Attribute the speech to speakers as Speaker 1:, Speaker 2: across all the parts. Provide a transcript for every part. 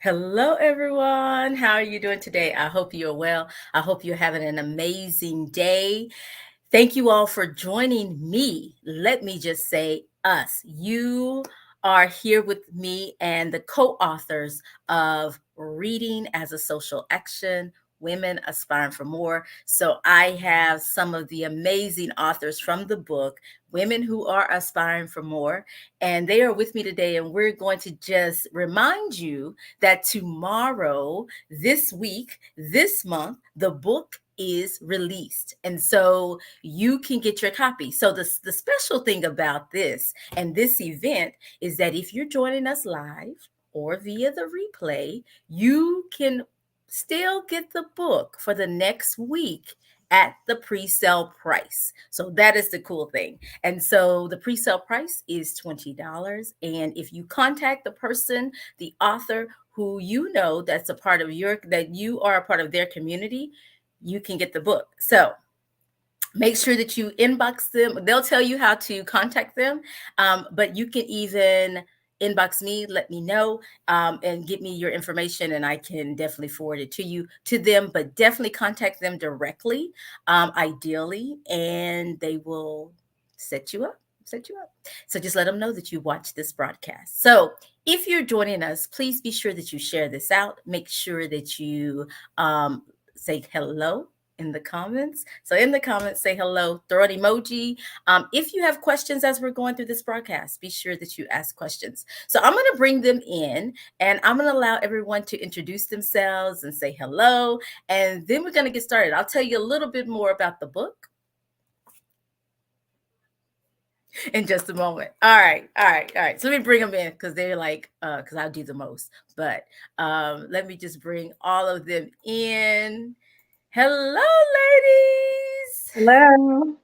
Speaker 1: Hello, everyone. How are you doing today? I hope you're well. I hope you're having an amazing day. Thank you all for joining me. Let me just say, us. You are here with me and the co authors of Reading as a Social Action. Women Aspiring for More. So, I have some of the amazing authors from the book, Women Who Are Aspiring for More, and they are with me today. And we're going to just remind you that tomorrow, this week, this month, the book is released. And so you can get your copy. So the special thing about this and this event is that if you're joining us live or via the replay, you can still get the book for the next week at the pre-sale price. So that is the cool thing. And so the pre-sale price is $20. And if you contact the person, the author who you know that you are a part of their community, you can get the book. So make sure that you inbox them. They'll tell you how to contact them, but you can even inbox me, let me know, and get me your information, and I can definitely forward it to them. But definitely contact them directly, ideally, and they will set you up. Set you up. So just let them know that you watch this broadcast. So if you're joining us, please be sure that you share this out. Make sure that you say hello in the comments. So in the comments, say hello, throw an emoji. If you have questions as we're going through this broadcast, be sure that you ask questions. So I'm going to bring them in and I'm going to allow everyone to introduce themselves and say hello. And then we're going to get started. I'll tell you a little bit more about the book in just a moment. All right. So let me bring them in because they're like, because I'll do the most. But let me just bring all of them in. Hello, ladies.
Speaker 2: Hello.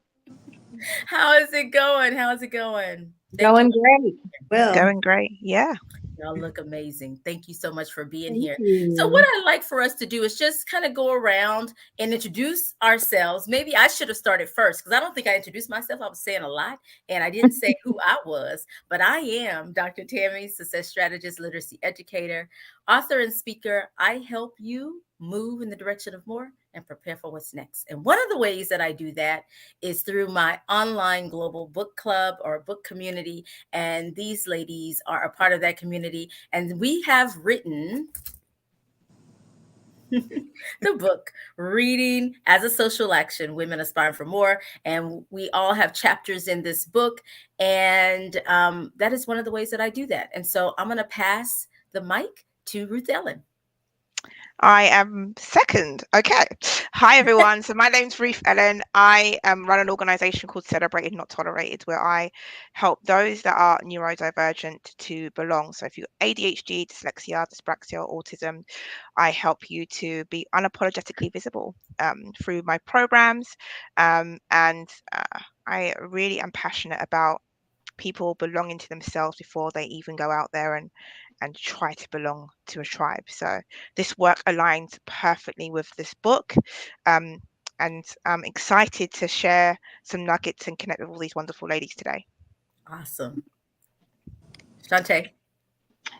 Speaker 1: How is it going? How is it going? Thank you.
Speaker 2: Going great.
Speaker 3: Well,
Speaker 4: Going great. Yeah.
Speaker 1: Y'all look amazing. Thank you so much for being
Speaker 2: Thank
Speaker 1: here. So, what
Speaker 2: you.
Speaker 1: I'd like for us to do is just kind of go around and introduce ourselves. Maybe I should have started first because I don't think I introduced myself. I was saying a lot and I didn't say who I was, but I am Dr. Tammy, success strategist, literacy educator, author, and speaker. I help you move in the direction of more and prepare for what's next. And one of the ways that I do that is through my online global book club or book community, and these ladies are a part of that community. And we have written the book Reading as a Social Action, Women Aspiring for More. And we all have chapters in this book. And that is one of the ways that I do that. And so I'm going to pass the mic to Ruth Ellen.
Speaker 4: I am second. Okay. Hi, everyone. So my name's Ruth Ellen. I run an organization called Celebrated Not Tolerated, where I help those that are neurodivergent to belong. So if you're ADHD, dyslexia, dyspraxia, or autism, I help you to be unapologetically visible through my programs. I really am passionate about people belonging to themselves before they even go out there and try to belong to a tribe. So this work aligns perfectly with this book. And I'm excited to share some nuggets and connect with all these wonderful ladies today.
Speaker 1: Awesome. Shantae.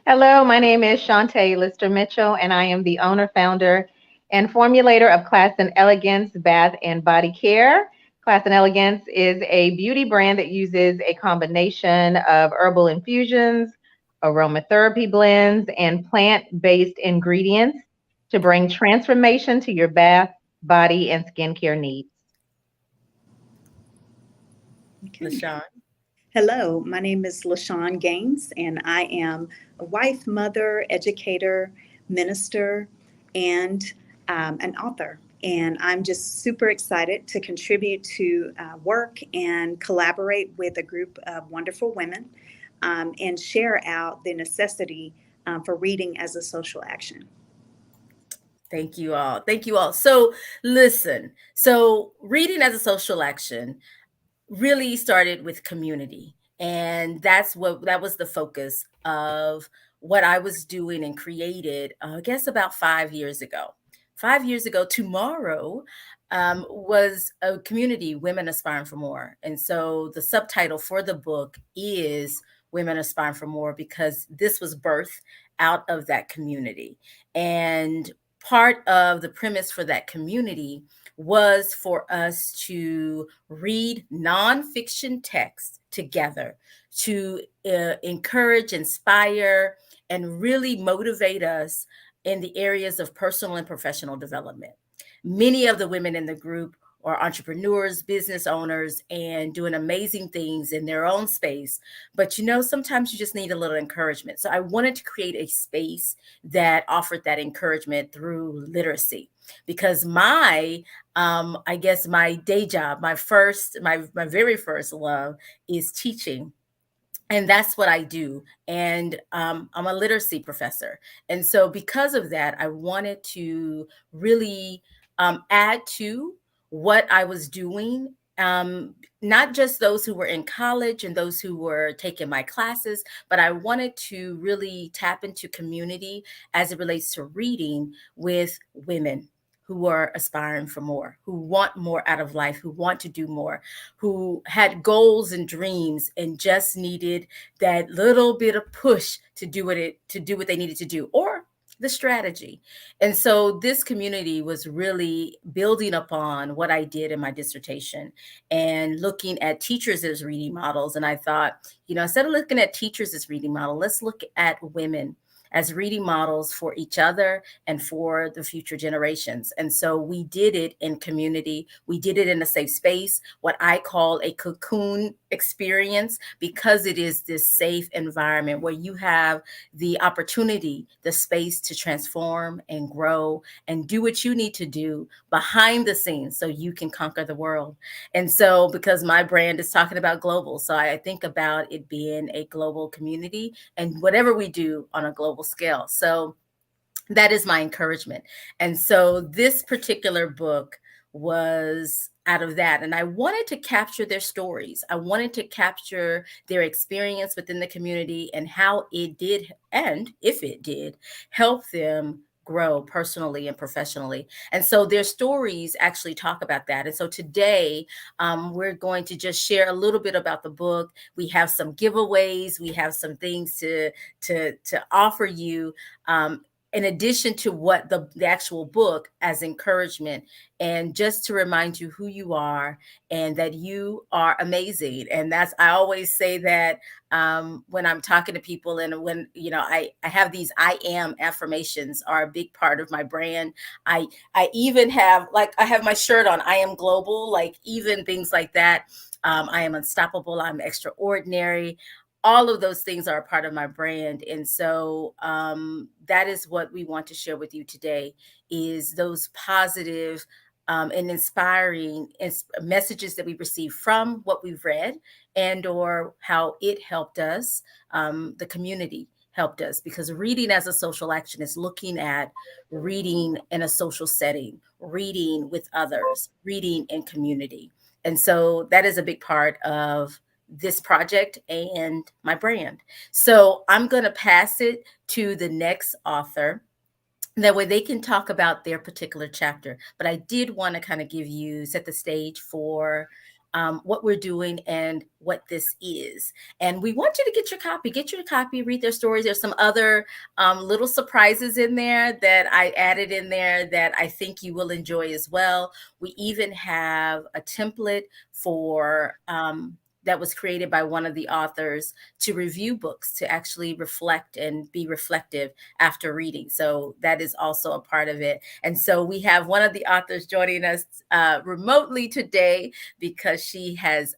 Speaker 2: Hello, my name is Shantae Lister Mitchell, and I am the owner, founder, and formulator of Class and Elegance Bath and Body Care. Class and Elegance is a beauty brand that uses a combination of herbal infusions, aromatherapy blends, and plant-based ingredients to bring transformation to your bath, body, and skincare needs.
Speaker 1: Okay. LaShawn.
Speaker 3: hello. My name is LaShawn Gaines, and I am a wife, mother, educator, minister, and an author. And I'm just super excited to contribute to work and collaborate with a group of wonderful women and share out the necessity for reading as a social action.
Speaker 1: Thank you all. Thank you all. So, listen. So, reading as a social action really started with community. And that was the focus of what I was doing and created, I guess, about 5 years ago. 5 years ago, tomorrow was a community, Women Aspiring for More. And so the subtitle for the book is Women Aspiring for More because this was birthed out of that community. And part of the premise for that community was for us to read nonfiction texts together to encourage, inspire, and really motivate us in the areas of personal and professional development. Many of the women in the group are entrepreneurs, business owners, and doing amazing things in their own space. But sometimes you just need a little encouragement. So I wanted to create a space that offered that encouragement through literacy, because I guess my day job, my very first love is teaching. And that's what I do. And I'm a literacy professor. And so because of that, I wanted to really add to what I was doing. Not just those who were in college and those who were taking my classes, but I wanted to really tap into community as it relates to reading with women who are aspiring for more, who want more out of life, who want to do more, who had goals and dreams and just needed that little bit of push to do what they needed to do, or the strategy. And so this community was really building upon what I did in my dissertation and looking at teachers as reading models. And I thought, instead of looking at teachers as reading model, let's look at women as reading models for each other and for the future generations. And so we did it in community. We did it in a safe space, what I call a cocoon experience, because it is this safe environment where you have the opportunity, the space to transform and grow and do what you need to do behind the scenes so you can conquer the world. And so because my brand is talking about global, so I think about it being a global community and whatever we do on a global scale. So that is my encouragement. And so this particular book was out of that. And I wanted to capture their stories. I wanted to capture their experience within the community and how it did, and if it did, help them grow personally and professionally. And so their stories actually talk about that. And so today we're going to just share a little bit about the book. We have some giveaways. We have some things to offer you. In addition to what the actual book as encouragement, and just to remind you who you are and that you are amazing. And I always say that when I'm talking to people, and when, I have these I am affirmations are a big part of my brand. I even have, I have my shirt on, I am global, even things like that. I am unstoppable. I'm extraordinary. All of those things are a part of my brand. And so that is what we want to share with you today, is those positive and inspiring messages that we receive from what we've read, and or how it helped us, the community helped us, because reading as a social action is looking at reading in a social setting, reading with others, reading in community. And so that is a big part of this project and my brand. So I'm going to pass it to the next author. That way they can talk about their particular chapter. But I did want to kind of set the stage for what we're doing and what this is. And we want you to get your copy, read their stories. There's some other little surprises in there that I added in there that I think you will enjoy as well. We even have a template for that was created by one of the authors to review books, to actually reflect and be reflective after reading. So that is also a part of it. And so we have one of the authors joining us remotely today because she had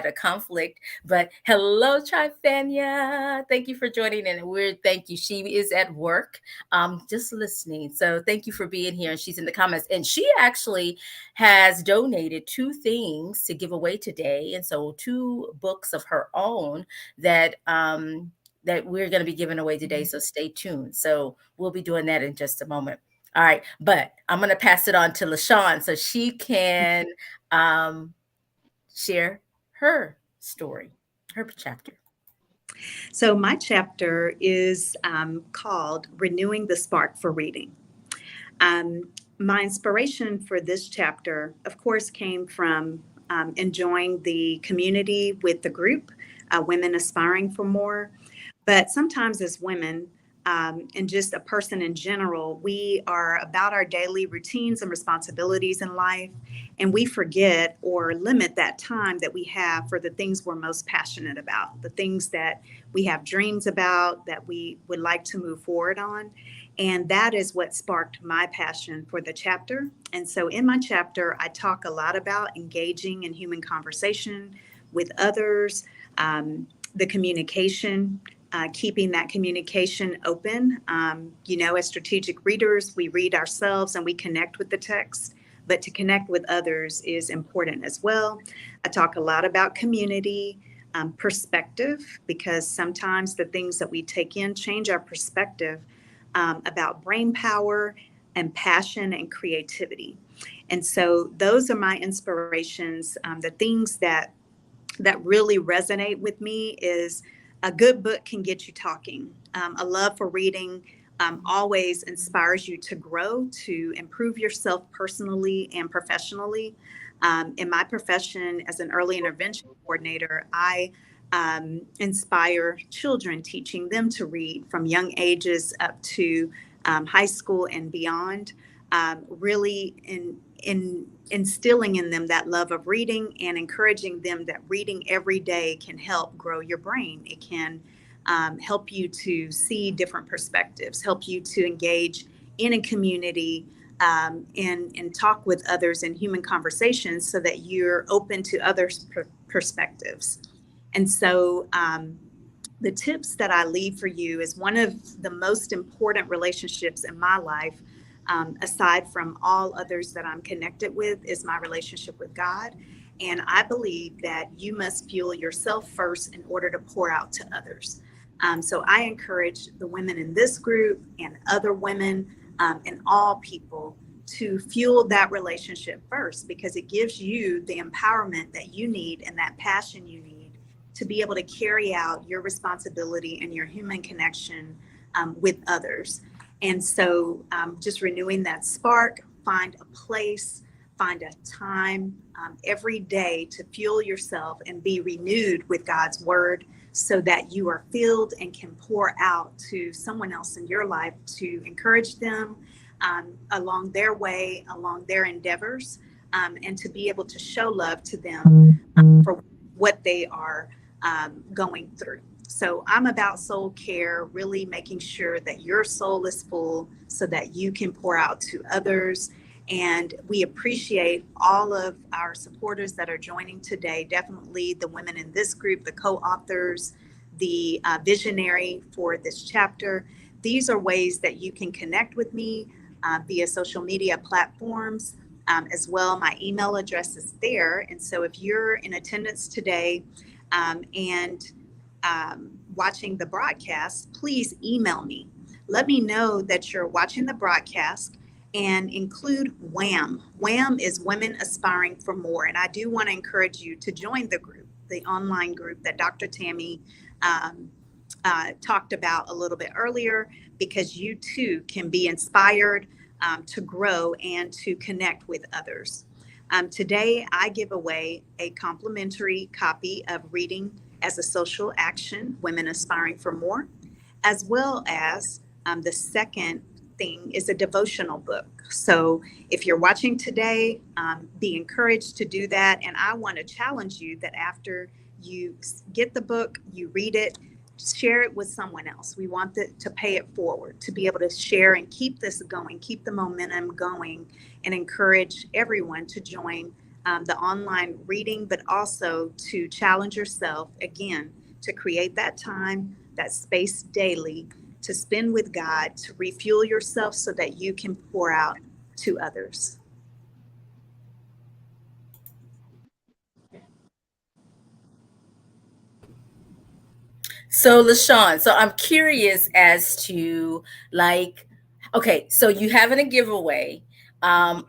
Speaker 1: a conflict. But hello, Trifania. Thank you for joining in. Thank you. She is at work, just listening. So thank you for being here. And she's in the comments. And she actually has donated 2 things to give away today. And so 2 books of her own that that we're going to be giving away today. So stay tuned. So we'll be doing that in just a moment. All right. But I'm going to pass it on to LaShawn so she can share her story, her chapter.
Speaker 3: So my chapter is called Renewing the Spark for Reading. My inspiration for this chapter, of course, came from enjoying the community with the group, Women Aspiring for More. But sometimes as women, and just a person in general, we are about our daily routines and responsibilities in life, and we forget or limit that time that we have for the things we're most passionate about, the things that we have dreams about, that we would like to move forward on. And that is what sparked my passion for the chapter. And so in my chapter, I talk a lot about engaging in human conversation with others, the communication, keeping that communication open. As strategic readers, we read ourselves and we connect with the text, but to connect with others is important as well. I talk a lot about community, perspective, because sometimes the things that we take in change our perspective, about brain power and passion and creativity. And so those are my inspirations. The things that really resonate with me is a good book can get you talking. A love for reading always inspires you to grow, to improve yourself personally and professionally. In my profession as an early intervention coordinator, I inspire children, teaching them to read from young ages up to high school and beyond, really in instilling in them that love of reading and encouraging them that reading every day can help grow your brain. It can help you to see different perspectives, help you to engage in a community, and talk with others in human conversations so that you're open to others' perspectives. And so the tips that I leave for you is one of the most important relationships in my life, aside from all others that I'm connected with, is my relationship with God. And I believe that you must fuel yourself first in order to pour out to others. So I encourage the women in this group and other women, and all people, to fuel that relationship first, because it gives you the empowerment that you need and that passion you need to be able to carry out your responsibility and your human connection with others. And so just renewing that spark, find a place, find a time every day to fuel yourself and be renewed with God's word so that you are filled and can pour out to someone else in your life to encourage them along their way, along their endeavors, and to be able to show love to them for what they are going through. So I'm about soul care, really making sure that your soul is full so that you can pour out to others. And we appreciate all of our supporters that are joining today. Definitely the women in this group, the co-authors, the visionary for this chapter. These are ways that you can connect with me via social media platforms. As well, my email address is there. And so if you're in attendance today and watching the broadcast, please email me. Let me know that you're watching the broadcast and include WHAM. WHAM is Women Aspiring for More. And I do want to encourage you to join the group, the online group that Dr. Tammy talked about a little bit earlier, because you too can be inspired to grow and to connect with others. Today, I give away a complimentary copy of Reading as a Social Action, Women Aspiring for More, as well as the second thing is a devotional book. So if you're watching today, be encouraged to do that. And I want to challenge you that after you get the book, you read it, share it with someone else. We want to pay it forward, to be able to share and keep this going, keep the momentum going, and encourage everyone to join the online reading, but also to challenge yourself again, to create that time, that space daily to spend with God, to refuel yourself so that you can pour out to others.
Speaker 1: So LaShawn, so I'm curious as to okay, so you having a giveaway.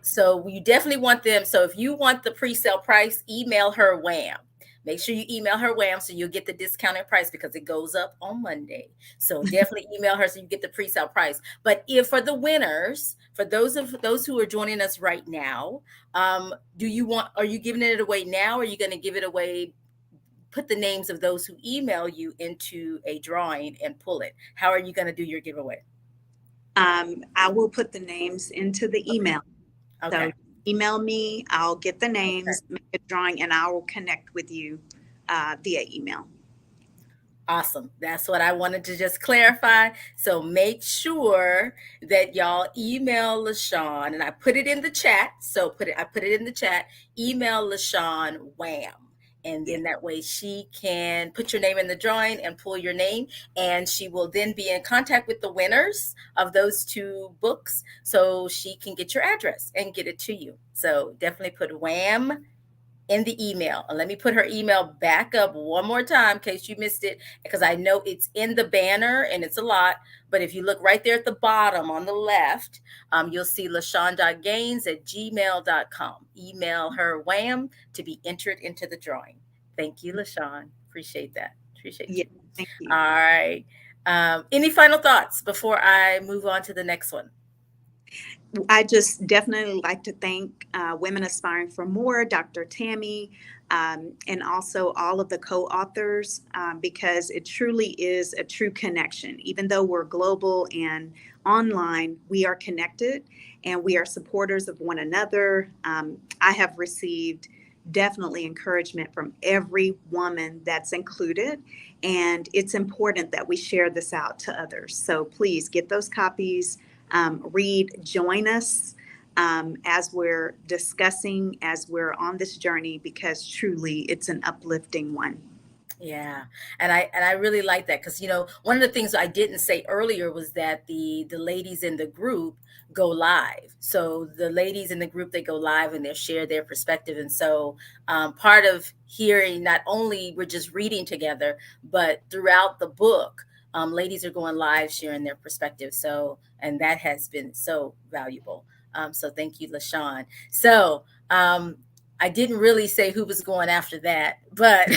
Speaker 1: So you definitely want them. So if you want the pre-sale price, email her WHAM. Make sure you email her WHAM so you'll get the discounted price because it goes up on Monday. So definitely email her so you get the pre-sale price. But if for the winners, for those who are joining us right now, are you giving it away now or are you going to give it away put the names of those who email you into a drawing and pull it. How are you going to do your giveaway?
Speaker 3: I will put the names into the email.
Speaker 1: Okay.
Speaker 3: So email me, I'll get the
Speaker 1: Okay.
Speaker 3: names, make a drawing, and I will connect with you via email.
Speaker 1: Awesome. That's what I wanted to just clarify. So make sure that y'all email LaShawn, and I put it in the chat. So I put it in the chat. Email LaShawn Wham. And then that way she can put your name in the drawing and pull your name. And she will then be in contact with the winners of those 2 books so she can get your address and get it to you. So definitely put Wham in the email. And let me put her email back up one more time in case you missed it, because I know it's in the banner and it's a lot. But if you look right there at the bottom on the left, you'll see LaShawn.Gaines@gmail.com. Email her Wham to be entered into the drawing. Thank you, LaShawn. Appreciate that. Appreciate you.
Speaker 3: Thank you.
Speaker 1: All right. Any final thoughts before I move on to the next one?
Speaker 3: I just definitely like to thank Women Aspiring for More, Dr. Tammy, and also all of the co-authors, because it truly is a true connection. Even though we're global and online, we are connected and we are supporters of one another. I have received definitely encouragement from every woman that's included, and it's important that we share this out to others. So please get those copies. Read, join us as we're discussing, as we're on this journey, because truly it's an uplifting one.
Speaker 1: Yeah. And I really like that because, one of the things I didn't say earlier was that the ladies in the group go live. So the ladies in the group, they go live and they share their perspective. And so part of hearing, not only we're just reading together, but throughout the book, ladies are going live sharing their perspective. So, and that has been so valuable. So thank you, LaShawn. So I didn't really say who was going after that, but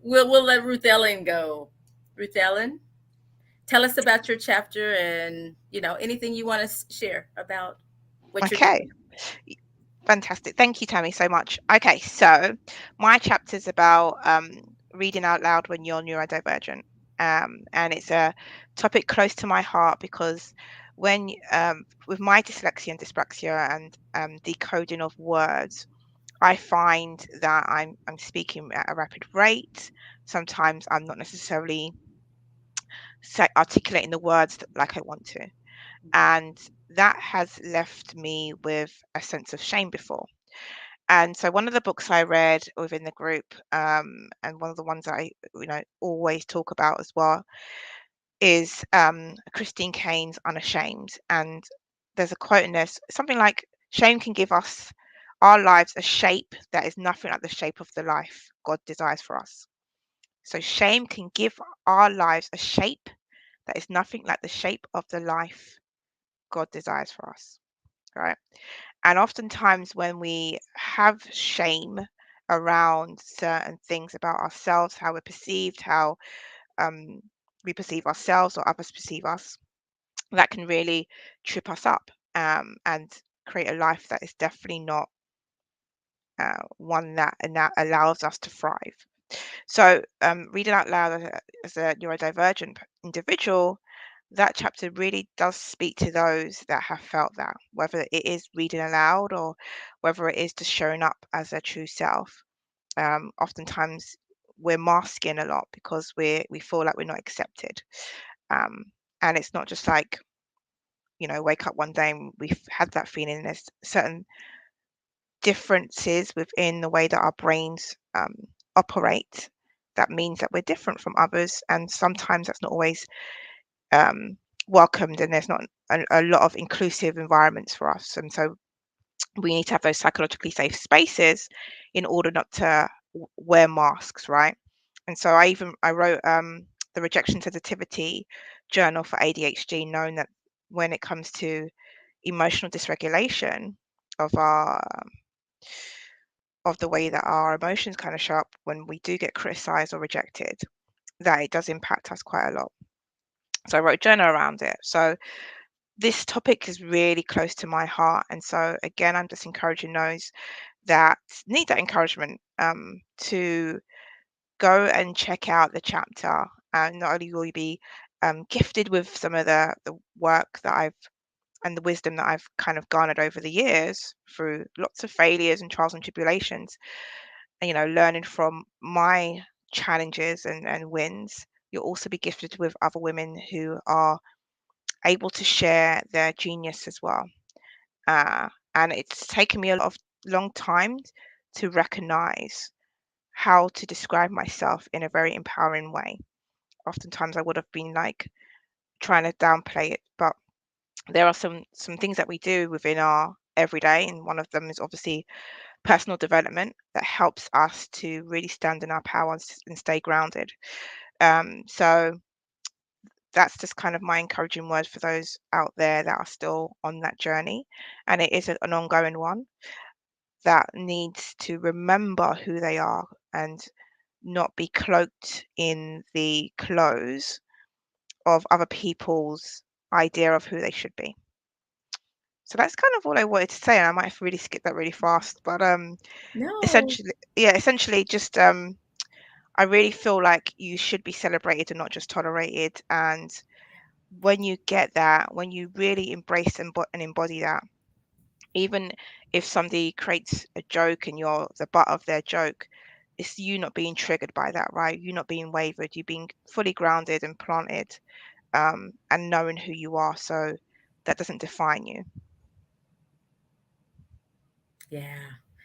Speaker 1: we'll let Ruth Ellen go. Ruth Ellen, tell us about your chapter and anything you want to share about what you're doing.
Speaker 4: Fantastic. Thank you, Tammy, so much. Okay, so my chapter is about reading out loud when you're neurodivergent, and it's a topic close to my heart because when with my dyslexia and dyspraxia and decoding of words, I find that I'm speaking at a rapid rate. Sometimes I'm not necessarily articulating the words like I want to, and that has left me with a sense of shame before. And so one of the books I read within the group, and one of the ones that I always talk about as well, is Christine Caine's Unashamed. And there's a quote in there, something like, shame can give us our lives a shape that is nothing like the shape of the life God desires for us. So shame can give our lives a shape that is nothing like the shape of the life God desires for us, right? And oftentimes when we have shame around certain things about ourselves, how we're perceived, how we perceive ourselves or others perceive us, that can really trip us up and create a life that is definitely not one that allows us to thrive. So reading out loud as a neurodivergent individual, that chapter really does speak to those that have felt that, whether it is reading aloud or whether it is just showing up as their true self. Oftentimes we're masking a lot because we feel like we're not accepted. And it's not just like, wake up one day and we've had that feeling. There's certain differences within the way that our brains operate. That means that we're different from others, and sometimes that's not always welcomed, and there's not a lot of inclusive environments for us. And so we need to have those psychologically safe spaces in order not to wear masks, right? And so I wrote the rejection sensitivity journal for ADHD, knowing that when it comes to emotional dysregulation of the way that our emotions kind of show up when we do get criticized or rejected, that it does impact us quite a lot. So I wrote a journal around it. So this topic is really close to my heart. And so again, I'm just encouraging those that need that encouragement to go and check out the chapter. And not only will you be gifted with some of the work that I've and the wisdom that I've kind of garnered over the years through lots of failures and trials and tribulations, and, you know, learning from my challenges and wins, you'll also be gifted with other women who are able to share their genius as well. And it's taken me a lot of long time to recognize how to describe myself in a very empowering way. Oftentimes I would have been like trying to downplay it, but there are some things that we do within our everyday, and one of them is obviously personal development that helps us to really stand in our power and stay grounded. So that's just kind of my encouraging word for those out there that are still on that journey, and it is an ongoing one that needs to remember who they are and not be cloaked in the clothes of other people's idea of who they should be. So that's kind of all I wanted to say, and I might have really skipped that really fast, but
Speaker 1: No.
Speaker 4: essentially just I really feel like you should be celebrated and not just tolerated. And when you get that, when you really embrace and embody that, even if somebody creates a joke and you're the butt of their joke, it's you not being triggered by that, right? You not being wavered, you being fully grounded and planted, and knowing who you are, so that doesn't define you.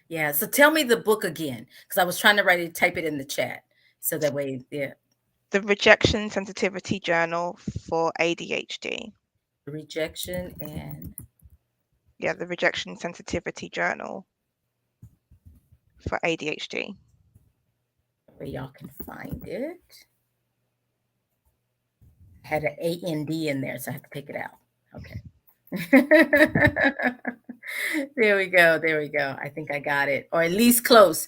Speaker 1: Yeah. So tell me the book again, because I was trying to type it in the chat. So that way, yeah.
Speaker 4: The Rejection Sensitivity Journal for ADHD.
Speaker 1: Rejection and
Speaker 4: Yeah, the Rejection Sensitivity Journal for ADHD.
Speaker 1: where y'all can find it. I had an AND in there, so I have to take it out. Okay. There we go. There we go. I think I got it, or at least close.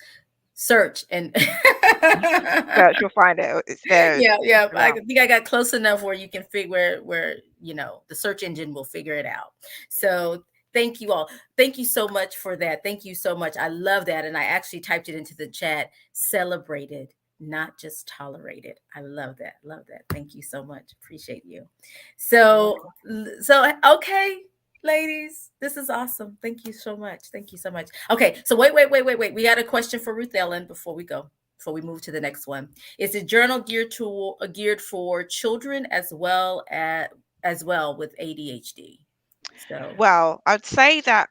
Speaker 1: Search and
Speaker 4: Search, you'll find it. It's there.
Speaker 1: yeah.
Speaker 4: Check it
Speaker 1: I
Speaker 4: out.
Speaker 1: think I got close enough where you can figure where the search engine will figure it out. So thank you all. Thank you so much for that. Thank you so much. I love that, and I actually typed it into the chat. Celebrated, not just tolerated. I love that. Love that. Thank you so much. Appreciate you. So okay, ladies, this is awesome. Thank you so much. Thank you so much. Okay, so wait. We got a question for Ruth Ellen before we move to the next one. Is a journal geared for children as well with ADHD? So
Speaker 4: Well, I'd say that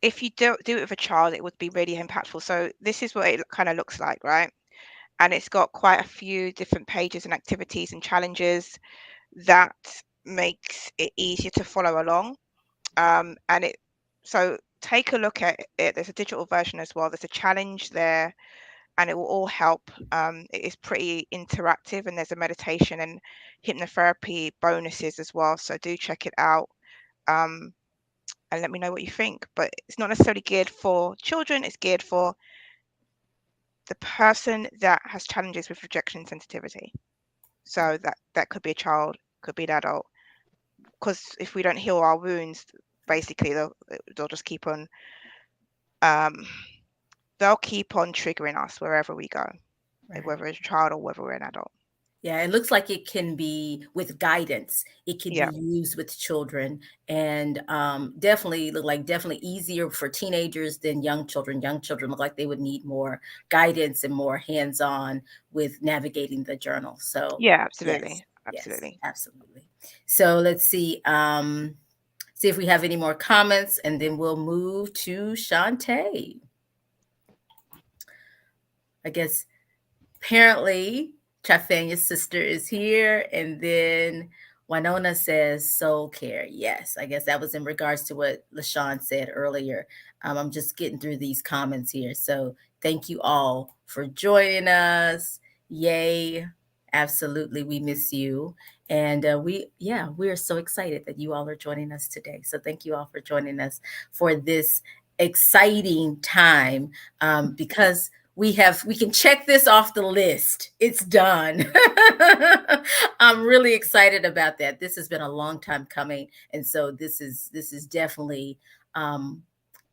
Speaker 4: if you do it with a child, it would be really impactful. So this is what it kind of looks like, right? And it's got quite a few different pages and activities and challenges that makes it easier to follow along. So take a look at it. There's a digital version as well. There's a challenge there, and it will all help. It is pretty interactive, and there's a meditation and hypnotherapy bonuses as well. So do check it out, and let me know what you think. But it's not necessarily geared for children. It's geared for the person that has challenges with rejection sensitivity. So that could be a child, could be an adult. Because if we don't heal our wounds, basically they'll just keep on they'll keep on triggering us wherever we go,
Speaker 1: right.
Speaker 4: whether it's a child or whether we're an adult.
Speaker 1: Yeah, it looks like it can be with guidance. It can
Speaker 4: Yeah.
Speaker 1: be used with children, and definitely easier for teenagers than young children. Young children look like they would need more guidance and more hands-on with navigating the journal. So
Speaker 4: Yeah, absolutely.
Speaker 1: yes,
Speaker 4: Absolutely.
Speaker 1: absolutely. So let's see if we have any more comments, and then we'll move to Shantae. I guess apparently Chafania's sister is here, and then Winona says soul care. Yes, I guess that was in regards to what LaShawn said earlier. I'm just getting through these comments here. So thank you all for joining us. Yay. Absolutely. We miss you. And we're so excited that you all are joining us today. So thank you all for joining us for this exciting time, because we can check this off the list. It's done. I'm really excited about that. This has been a long time coming, and so this is definitely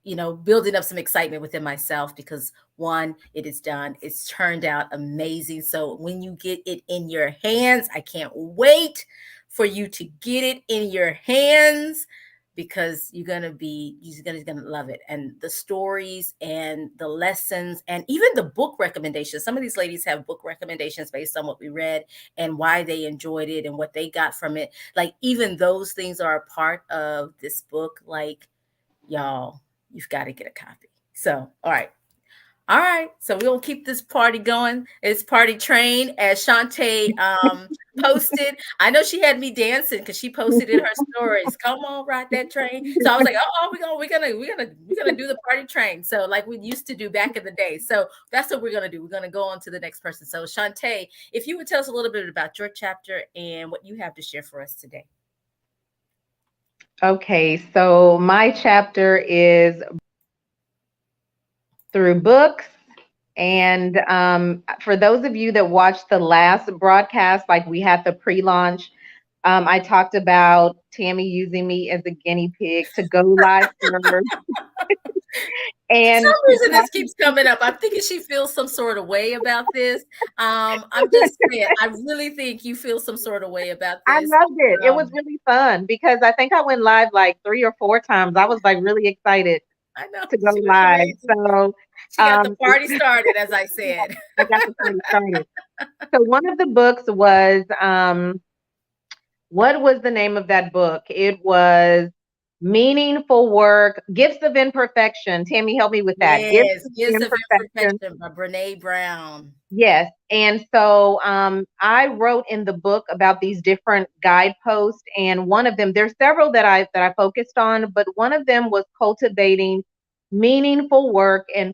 Speaker 1: building up some excitement within myself because one, it is done. It's turned out amazing. So when you get it in your hands, I can't wait for you to get it in your hands because you're gonna love it. And the stories and the lessons and even the book recommendations. Some of these ladies have book recommendations based on what we read and why they enjoyed it and what they got from it. Like even those things are a part of this book. Like, y'all, you've got to get a copy. So, all right. So we're going to keep this party going. It's Party Train, as Shantae posted. I know she had me dancing because she posted in her stories. Come on, ride that train. So I was like, we're gonna do the Party Train. So like we used to do back in the day. So that's what we're gonna do. We're gonna go on to the next person. So Shantae, if you would tell us a little bit about your chapter and what you have to share for us today.
Speaker 2: Okay, so my chapter is through books. And for those of you that watched the last broadcast, like we had the pre-launch, I talked about Tammy using me as a guinea pig to go live first. And
Speaker 1: for some reason this keeps coming up. I'm thinking she feels some sort of way about this. I'm just saying, I really think you feel some sort of way about this.
Speaker 2: I loved it. It was really fun because I think I went live like 3 or 4 times. I was like really excited to go live. So
Speaker 1: she got the party started, as I said.
Speaker 2: I got the party started. So one of the books was, what was the name of that book? It was Meaningful Work, Gifts of Imperfection. Tammy, help me with that.
Speaker 1: Yes, Gifts of Imperfection by Brene Brown.
Speaker 2: Yes. And so I wrote in the book about these different guideposts. And one of them, there's several that I focused on, but one of them was cultivating meaningful work. And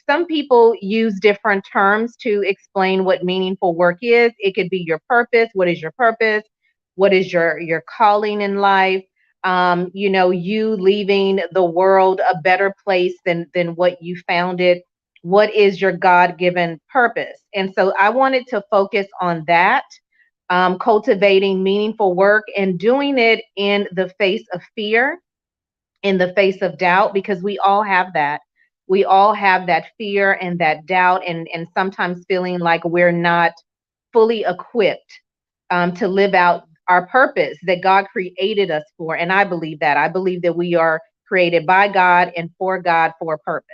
Speaker 2: some people use different terms to explain what meaningful work is. It could be your purpose. What is your purpose? What is your calling in life? You leaving the world a better place than what you found it. What is your God-given purpose? And so I wanted to focus on that, cultivating meaningful work and doing it in the face of fear, in the face of doubt, because we all have that. We all have that fear and that doubt and sometimes feeling like we're not fully equipped to live out our purpose that God created us for. And I believe that. I believe that we are created by God and for God for a purpose.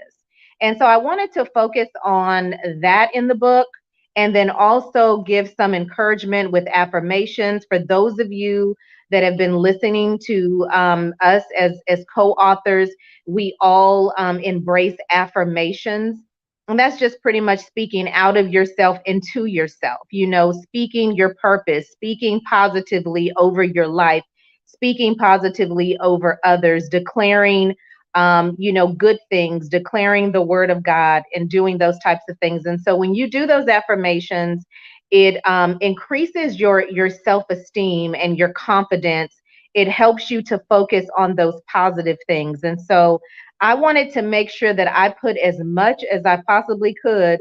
Speaker 2: And so I wanted to focus on that in the book and then also give some encouragement with affirmations for those of you that have been listening to us as co-authors. We all embrace affirmations. And that's just pretty much speaking out of yourself into yourself, speaking your purpose, speaking positively over your life, speaking positively over others, declaring, good things, declaring the word of God and doing those types of things. And so when you do those affirmations, it increases your self-esteem and your confidence. It helps you to focus on those positive things. And so I wanted to make sure that I put as much as I possibly could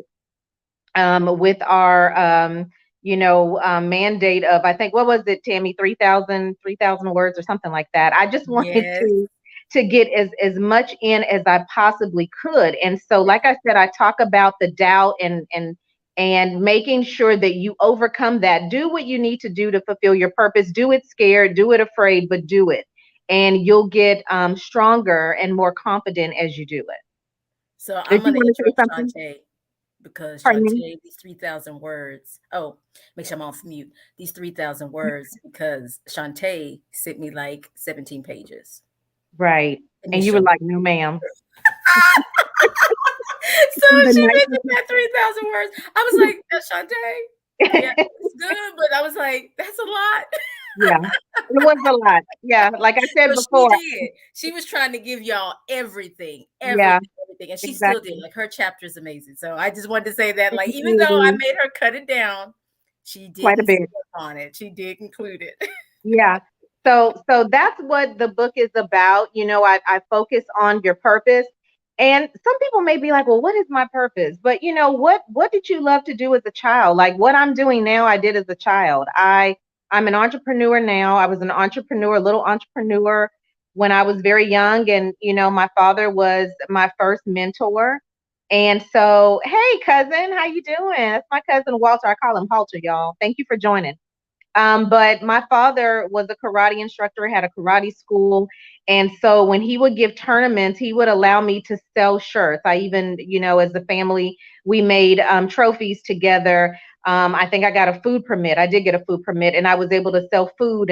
Speaker 2: with our, mandate of, I think, what was it, Tammy, 3,000 words or something like that. I just wanted to get as much in as I possibly could. And so, like I said, I talk about the doubt and making sure that you overcome that. Do what you need to do to fulfill your purpose. Do it scared, do it afraid, but do it. And you'll get stronger and more confident as you do it.
Speaker 1: So I'm going to interrupt Shantae because Shantae, these 3,000 words. Oh, make sure I'm off mute. These 3,000 words because Shantae sent me like 17 pages.
Speaker 2: Right. And you were like, no, ma'am.
Speaker 1: So she mentioned that 3,000 words. I was like, Shantae, yeah, it's good, but I was like, that's a lot.
Speaker 2: Yeah, it was a lot. Yeah, like I said before.
Speaker 1: She was trying to give y'all everything.
Speaker 2: Yeah,
Speaker 1: everything. And she still did. Like her chapter is amazing. So I just wanted to say that, like, even though I made her cut it down, she did
Speaker 2: quite a bit
Speaker 1: on it. She did include it.
Speaker 2: Yeah. So that's what the book is about. I focus on your purpose. And some people may be like, well, what is my purpose? But what did you love to do as a child? Like what I'm doing now, I did as a child. I'm an entrepreneur now. I was an entrepreneur, a little entrepreneur when I was very young. And, my father was my first mentor. And so, hey, cousin, how you doing? That's my cousin, Walter. I call him Halter, y'all. Thank you for joining. But my father was a karate instructor, had a karate school. And so when he would give tournaments, he would allow me to sell shirts. I even, as a family, we made trophies together. I think I got a food permit. I did get a food permit, and I was able to sell food.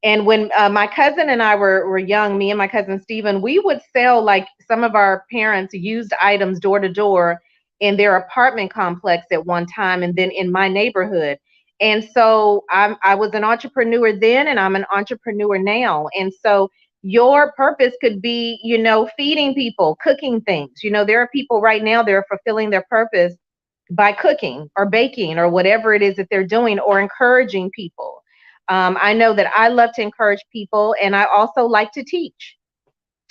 Speaker 2: And when my cousin and I were young, me and my cousin Stephen, we would sell like some of our parents' used items door to door in their apartment complex at one time, and then in my neighborhood. And so I was an entrepreneur then, and I'm an entrepreneur now. And so your purpose could be, feeding people, cooking things. There are people right now that are fulfilling their purpose by cooking or baking or whatever it is that they're doing, or encouraging people. I know that I love to encourage people, and I also like to teach.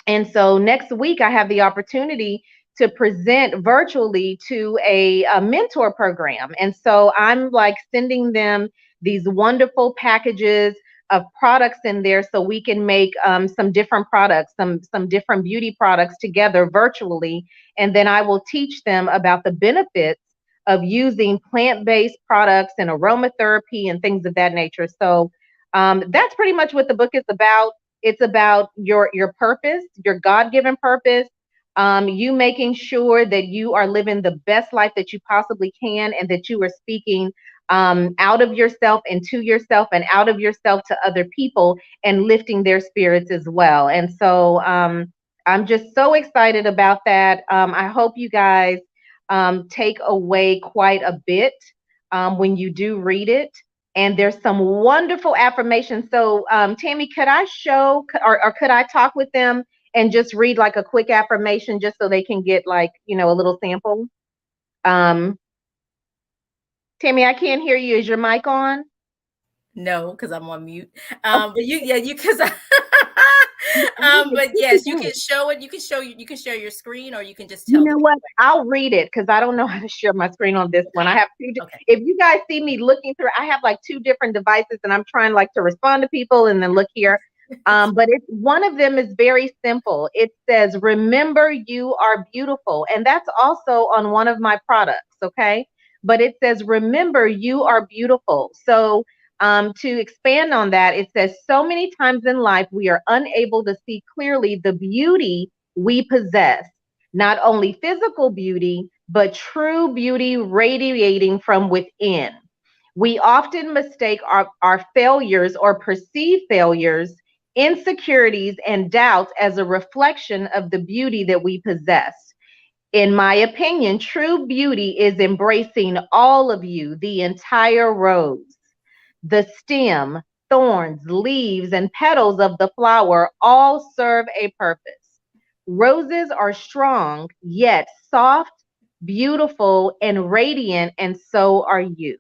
Speaker 2: And so next week I have the opportunity to present virtually to a mentor program. And so I'm like sending them these wonderful packages of products in there so we can make some different products, some different beauty products together virtually. And then I will teach them about the benefits of using plant-based products and aromatherapy and things of that nature. So that's pretty much what the book is about. It's about your purpose, your God-given purpose, you making sure that you are living the best life that you possibly can, and that you are speaking out of yourself and to yourself, and out of yourself to other people, and lifting their spirits as well. And so I'm just so excited about that. I hope you guys take away quite a bit when you do read it. And there's some wonderful affirmations. So Tammy, could I show, or could I talk with them and just read like a quick affirmation just so they can get like, a little sample? Tammy, I can't hear you. Is your mic on?
Speaker 1: No, because I'm on mute. But because but yes, you can show it. You can share your screen, or you can just tell.
Speaker 2: You know what? I'll read it because I don't know how to share my screen on this one. I have two.
Speaker 1: Okay.
Speaker 2: If you guys see me looking through, I have like two different devices, and I'm trying like to respond to people and then look here. But one of them is very simple. It says, "Remember, you are beautiful," and that's also on one of my products. Okay, but it says, "Remember, you are beautiful." So to expand on that, it says, "So many times in life we are unable to see clearly the beauty we possess, not only physical beauty, but true beauty radiating from within. We often mistake our failures or perceived failures, insecurities, and doubts as a reflection of the beauty that we possess. In my opinion, true beauty is embracing all of you, the entire rose. The stem, thorns, leaves, and petals of the flower all serve a purpose. Roses are strong, yet soft, beautiful, and radiant, and so are you."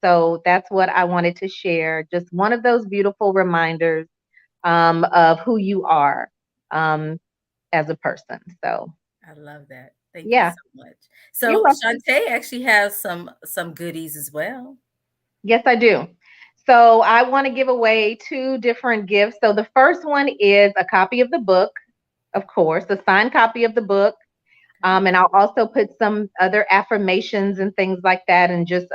Speaker 2: So that's what I wanted to share. Just one of those beautiful reminders of who you are as a person. So
Speaker 1: I love that. Thank you
Speaker 2: yeah,
Speaker 1: so much.
Speaker 2: you're
Speaker 1: So
Speaker 2: welcome.
Speaker 1: Shantae actually has some goodies as well.
Speaker 2: Yes, I do. So I want to give away two different gifts. So the first one is a copy of the book, of course, a signed copy of the book. And I'll also put some other affirmations and things like that, and just,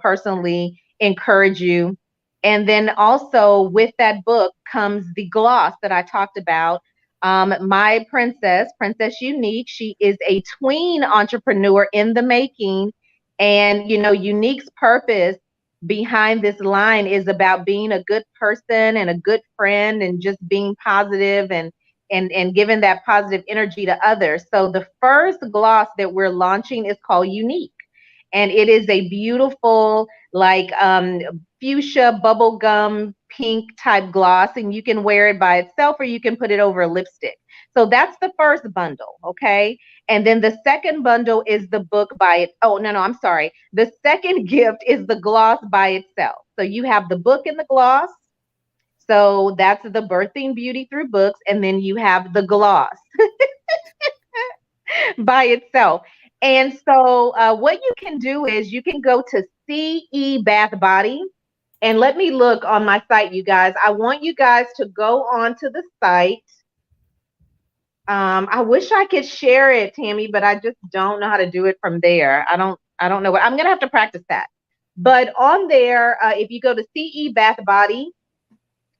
Speaker 2: personally encourage you. And then also with that book comes the gloss that I talked about. My Princess Unique, she is a tween entrepreneur in the making. And, Unique's purpose behind this line is about being a good person and a good friend, and just being positive and giving that positive energy to others. So the first gloss that we're launching is called Unique. And it is a beautiful, like fuchsia bubblegum pink type gloss. And you can wear it by itself, or you can put it over a lipstick. So that's the first bundle, okay? And then the second bundle is the book by it. Oh, no, I'm sorry. The second gift is the gloss by itself. So you have the book and the gloss. So that's the Birthing Beauty Through Books. And then you have the gloss by itself. And so what you can do is you can go to CE Bath Body, And let me look on my site, you guys. I want you guys to go on to the site. I wish I could share it, Tammy, but I just don't know how to do it from there. I don't know what I'm gonna have to practice that. But on there, if you go to CE Bath Body,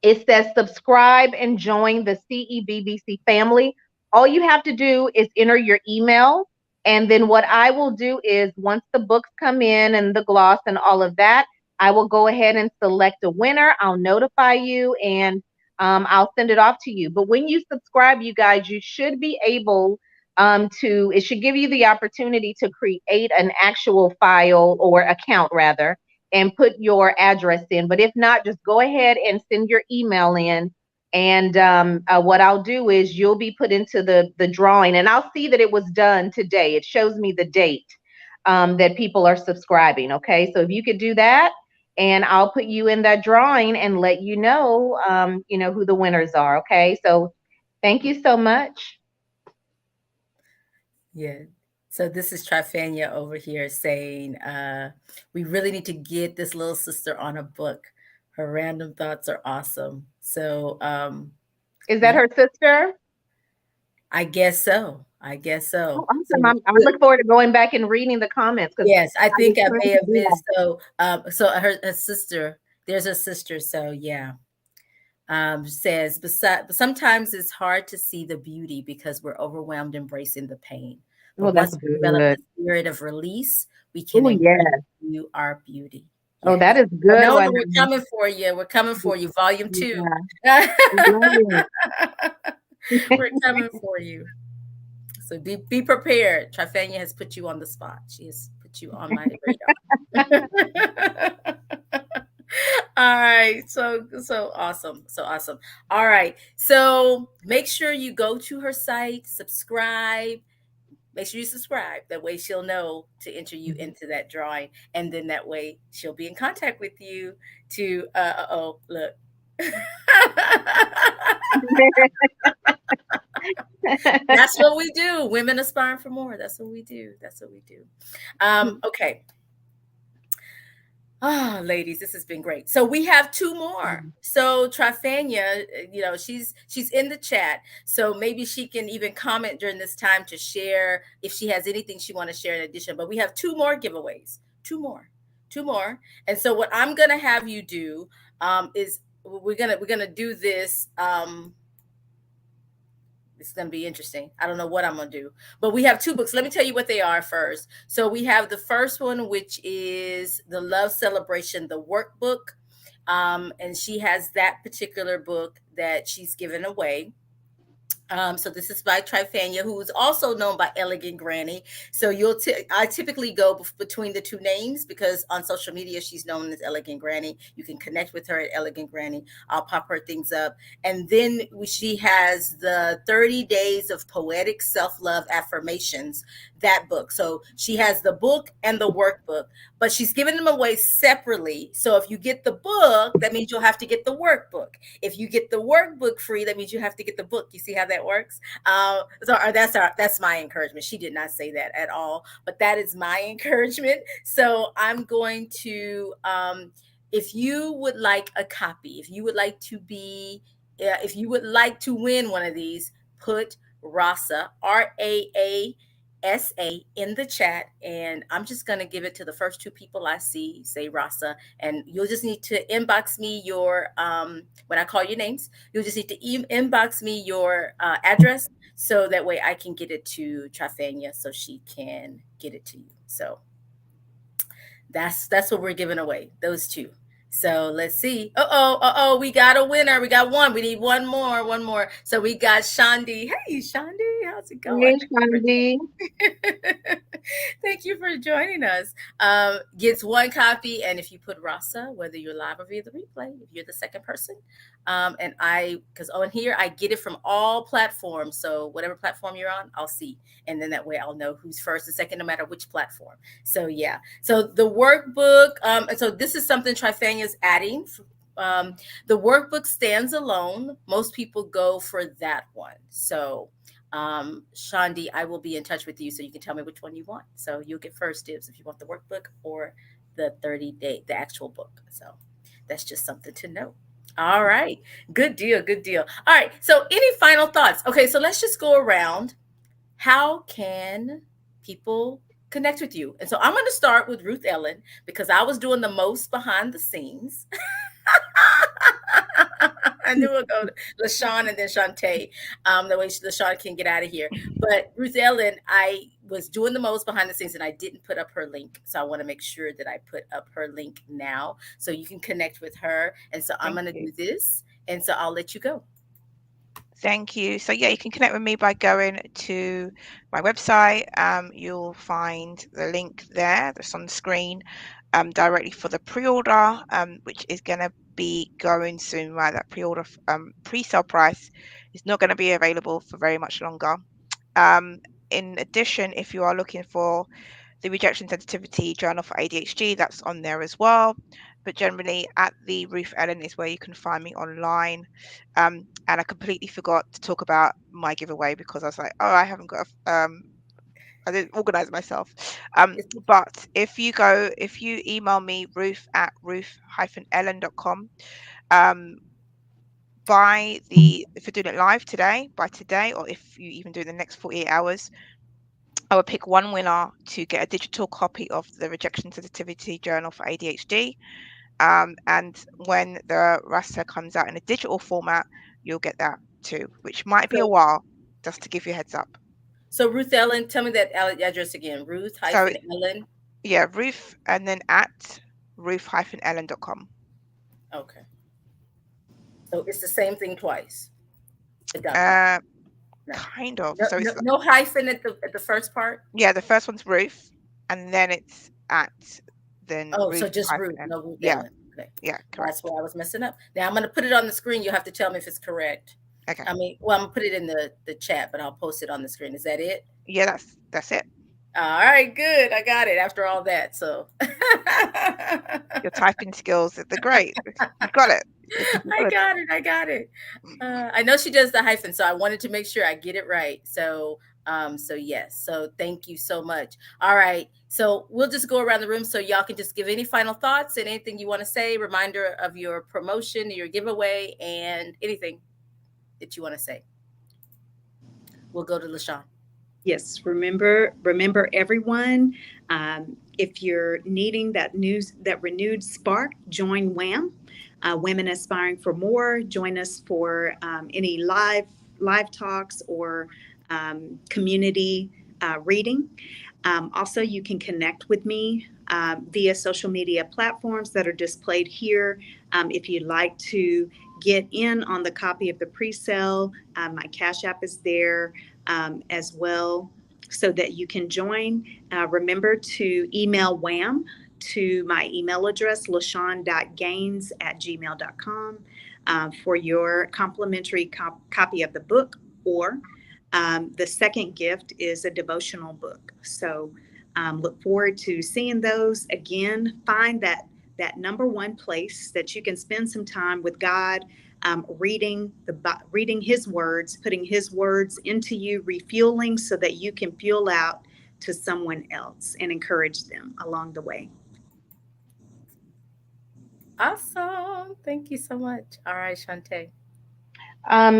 Speaker 2: it says subscribe and join the CEBBC family. All you have to do is enter your email. And then what I will do is once the books come in and the gloss and all of that, I will go ahead and select a winner. I'll notify you and I'll send it off to you. But when you subscribe, you guys, you should be able it should give you the opportunity to create an actual file or account rather, and put your address in. But if not, just go ahead and send your email in. And what I'll do is you'll be put into the drawing, and I'll see that it was done today. It shows me the date that people are subscribing. Okay, so if you could do that, and I'll put you in that drawing and let you know, who the winners are. Okay, so thank you so much.
Speaker 1: Yeah. So this is Trifania over here saying, we really need to get this little sister on a book. Her random thoughts are awesome. So
Speaker 2: Is that her sister?
Speaker 1: I guess so. I guess so.
Speaker 2: Oh, awesome. I look forward to going back and reading the comments.
Speaker 1: Yes, I think I may have missed. So her sister, there's a sister. So yeah. Says, but sometimes it's hard to see the beauty because we're overwhelmed embracing the pain. But
Speaker 2: Well, that's
Speaker 1: once we develop
Speaker 2: good.
Speaker 1: the spirit of release, we can
Speaker 2: Oh, yes.
Speaker 1: view our beauty.
Speaker 2: Oh,
Speaker 1: Yes.
Speaker 2: that is good.
Speaker 1: No, we're coming for you. We're coming for you. Volume 2.
Speaker 2: Yeah.
Speaker 1: We're coming for you. So be prepared. Trifania has put you on the spot. She has put you on my radar. All right. So awesome. So awesome. All right. So make sure you go to her site, subscribe. Make sure you subscribe. That way she'll know to enter you into that drawing. And then that way she'll be in contact with you to look. That's what we do. Women aspiring for more. That's what we do. That's what we do. Okay. Ah, ladies, this has been great. So we have 2 more. So Trifania, she's in the chat. So maybe she can even comment during this time to share if she has anything she want to share in addition. But we have 2 more giveaways. 2 more. And so what I'm gonna have you do is we're gonna do this. It's going to be interesting. I don't know what I'm going to do, but we have 2 books. Let me tell you what they are first. So we have the first one, which is the Love Celebration, the workbook. And she has that particular book that she's given away. So this is by Trifania, who is also known by Elegant Granny. So I typically go between the 2 names because on social media she's known as Elegant Granny. You can connect with her at Elegant Granny. I'll pop her things up. And then she has the 30 Days of Poetic Self-Love Affirmations, that book. So she has the book and the workbook, but she's giving them away separately. So if you get the book, that means you'll have to get the workbook. If you get the workbook free, that means you have to get the book. You see how that works? That's my encouragement. She did not say that at all, but that is my encouragement. So I'm going to, if you would like a copy, if you would like to win one of these, put Rasa, RAASA, in the chat, and I'm just going to give it to the first 2 people I see. Say Rasa, and you'll just need to inbox me your when I call your names, you'll just need to inbox me your address, so that way I can get it to Trifania so she can get it to you. So that's what we're giving away, those 2. So let's see. We got a winner. We got one. We need one more. So we got Shandi. Hey, Shandi, how's it going?
Speaker 2: Hey, Shandi.
Speaker 1: Thank you for joining us. Gets 1 copy, and if you put Rasa, whether you're live or via the replay, if you're the second person, and because on here I get it from all platforms. So whatever platform you're on, I'll see, and then that way I'll know who's first and second, no matter which platform. So yeah. So the workbook. And so this is something Trifania is adding. The workbook stands alone. Most people go for that one. So Shandi, I will be in touch with you so you can tell me which one you want. So you'll get first dibs if you want the workbook or the 30-day, the actual book. that's just something to know. All right. Good deal. Good deal. All right. So, any final thoughts? Okay. So, let's just go around. How can people connect with you? And so, I'm going to start with Ruth Ellen because I was doing the most behind the scenes. I knew we'll go to LaShawn and then Shantae. The way LaShawn can get out of here. But Ruth Ellen, I was doing the most behind the scenes and I didn't put up her link. So I want to make sure that I put up her link now so you can connect with her. And so I'm going to do this. And so I'll let you go.
Speaker 4: Thank you. So yeah, you can connect with me by going to my website. You'll find the link there that's on the screen directly for the pre-order, which is going to be going soon. Right, that pre-order pre-sale price is not going to be available for very much longer. In addition, if you are looking for the Rejection Sensitivity Journal for ADHD, that's on there as well. But generally, at the Ruth Ellen is where you can find me online. And I completely forgot to talk about my giveaway because I was like, oh, I haven't got I didn't organize myself. But if you email me, ruth@ruth-ellen.com, if you're doing it live today, by today, or if you even do it in the next 48 hours, I will pick one winner to get a digital copy of the Rejection Sensitivity Journal for ADHD. And when the RASA comes out in a digital format, you'll get that too, which might be a while, just to give you a heads up.
Speaker 1: So Ruth Ellen, tell me that address again. Ruth-Ellen.
Speaker 4: Yeah, Ruth and then at ruth-ellen.com.
Speaker 1: Okay. So it's the same thing twice.
Speaker 4: Kind of.
Speaker 1: No,
Speaker 4: so it's
Speaker 1: no hyphen at the first part?
Speaker 4: Yeah, the first one's Ruth, and then it's at, then
Speaker 1: Oh,
Speaker 4: Ruth
Speaker 1: so just Ruth,
Speaker 4: Ellen.
Speaker 1: no Ruth
Speaker 4: Yeah.
Speaker 1: Ellen. Okay.
Speaker 4: Yeah, correct.
Speaker 1: That's where I was messing up. Now I'm going to put it on the screen. You'll have to tell me if it's correct.
Speaker 4: Okay.
Speaker 1: I'm going to put it in the chat, but I'll post it on the screen. Is that it?
Speaker 4: Yeah, that's it.
Speaker 1: All right, good. I got it after all that. So
Speaker 4: your typing skills, they're great. You've got it.
Speaker 1: I got it. I know she does the hyphen, so I wanted to make sure I get it right. So yes. So thank you so much. All right. So we'll just go around the room so y'all can just give any final thoughts and anything you want to say, reminder of your promotion, your giveaway, and anything that you want to say. We'll go to LaShawn.
Speaker 3: Yes, remember everyone, if you're needing that renewed spark, join WAM, Women Aspiring for More. Join us for any live talks or community reading. Also, you can connect with me via social media platforms that are displayed here. If you'd like to get in on the copy of the pre-sale, my Cash App is there as well, so that you can join. Remember to email WAM to my email address, lashawn.gaines@gmail.com, for your complimentary copy of the book, or the second gift is a devotional book. So look forward to seeing those. Again, find that number one place that you can spend some time with God, reading his words, putting his words into you, refueling so that you can fuel out to someone else and encourage them along the way.
Speaker 1: Awesome. Thank you so much. All right, Shantae.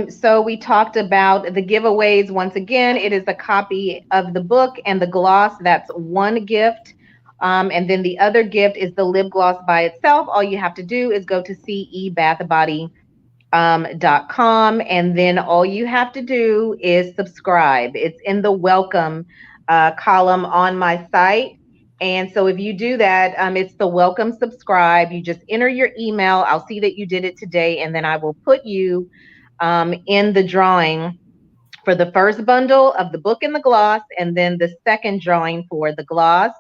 Speaker 2: So we talked about the giveaways. Once again, it is a copy of the book and the gloss. That's one gift. And then the other gift is the lip gloss by itself. All you have to do is go to cebathbody.com, and then all you have to do is subscribe. It's in the welcome column on my site. And so if you do that, it's the welcome subscribe. You just enter your email. I'll see that you did it today, and then I will put you in the drawing for the first bundle of the book and the gloss, and then the second drawing for the gloss.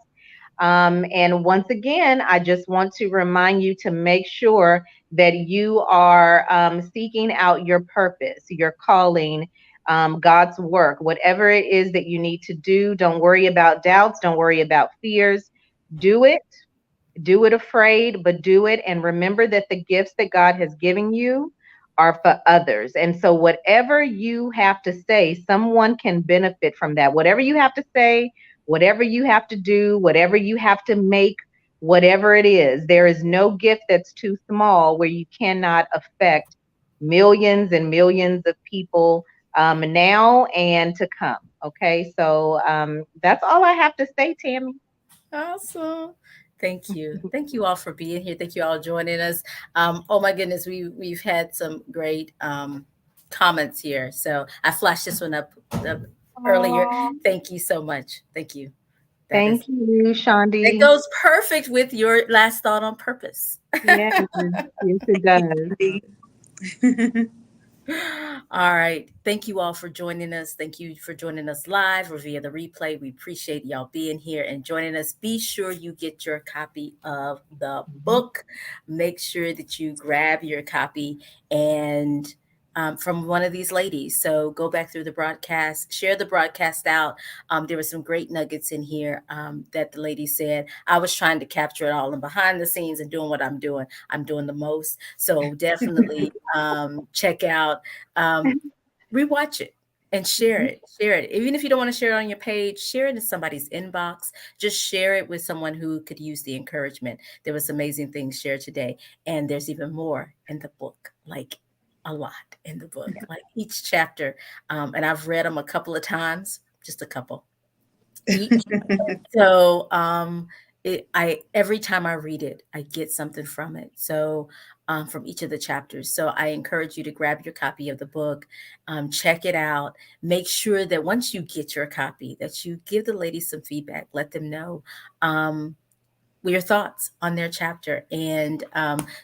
Speaker 2: And once again, I just want to remind you to make sure that you are seeking out your purpose, your calling, God's work, whatever it is that you need to do. Don't worry about doubts. Don't worry about fears. Do it. Do it afraid, but do it. And remember that the gifts that God has given you are for others. And so whatever you have to say, someone can benefit from that. Whatever you have to say, whatever you have to do, whatever you have to make, whatever it is. There is no gift that's too small where you cannot affect millions and millions of people now and to come. Okay, so that's all I have to say, Tammy.
Speaker 1: Awesome. Thank you. Thank you all for being here. Thank you all joining us. Oh my goodness, we've had some great comments here. So I flashed this one up earlier.
Speaker 2: Aw,
Speaker 1: Thank you so much. Thank you.
Speaker 2: thank you,
Speaker 1: That
Speaker 2: Shandi.
Speaker 1: goes perfect with your last thought on purpose.
Speaker 2: Yes, yes, it does.
Speaker 1: All right. Thank you all for joining us. Thank you for joining us live or via the replay. We appreciate y'all being here and joining us. Be sure you get your copy of the book. Make sure that you grab your copy and from one of these ladies. So go back through the broadcast, share the broadcast out. There were some great nuggets in here that the lady said. I was trying to capture it all, and behind the scenes and doing what I'm doing the most. So definitely check out, rewatch it and share it. Share it. Even if you don't want to share it on your page, share it in somebody's inbox. Just share it with someone who could use the encouragement. There was amazing things shared today, and there's even more in the book, like a lot in the book, like each chapter. And I've read them a couple of times, just a couple each. So every time I read it, I get something from it. So from each of the chapters. So I encourage you to grab your copy of the book, check it out. Make sure that once you get your copy, that you give the ladies some feedback. Let them know your thoughts on their chapter. And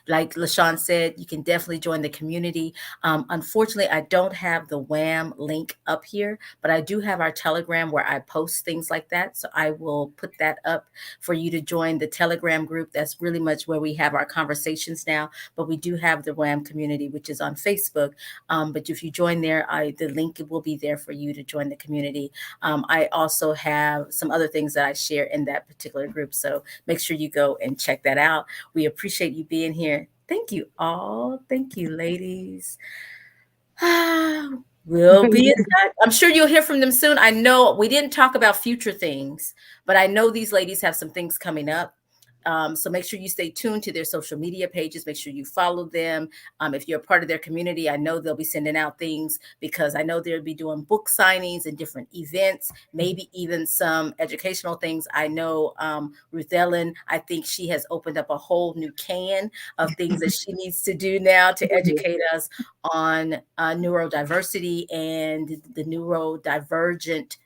Speaker 1: like LaShawn said, you can definitely join the community. Unfortunately, I don't have the WHAM link up here, but I do have our Telegram where I post things like that. So I will put that up for you to join the Telegram group. That's really much where we have our conversations now. But we do have the WHAM community, which is on Facebook. But if you join there, the link will be there for you to join the community. I also have some other things that I share in that particular group. So make sure you go and check that out. We appreciate you being here. Thank you all. Thank you, ladies. We'll be in touch. I'm sure you'll hear from them soon. I know we didn't talk about future things, but I know these ladies have some things coming up. So make sure you stay tuned to their social media pages. Make sure you follow them. If you're a part of their community, I know they'll be sending out things because I know they'll be doing book signings and different events, maybe even some educational things. I know Ruth Ellen, I think she has opened up a whole new can of things that she needs to do now to educate us on neurodiversity and the neurodivergent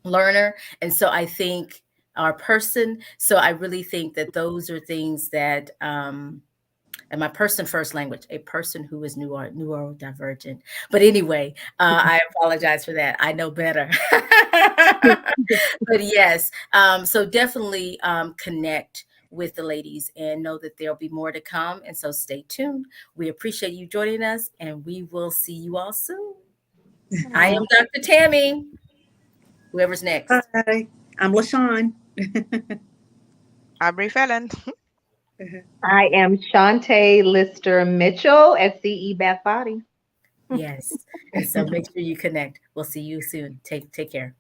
Speaker 1: learner. And so I think our person. So I really think that those are things that, and my person first language, a person who is neurodivergent. But anyway, I apologize for that. I know better. But yes, so definitely connect with the ladies and know that there'll be more to come. And so stay tuned. We appreciate you joining us and we will see you all soon. I am Dr. Tammy. Whoever's next.
Speaker 3: Hi, I'm LaShawn.
Speaker 4: I'm Ruth Ellen.
Speaker 2: I am Shantae Lister Mitchell at CE Bath Body.
Speaker 1: Yes. And so make sure you connect. We'll see you soon. Take care.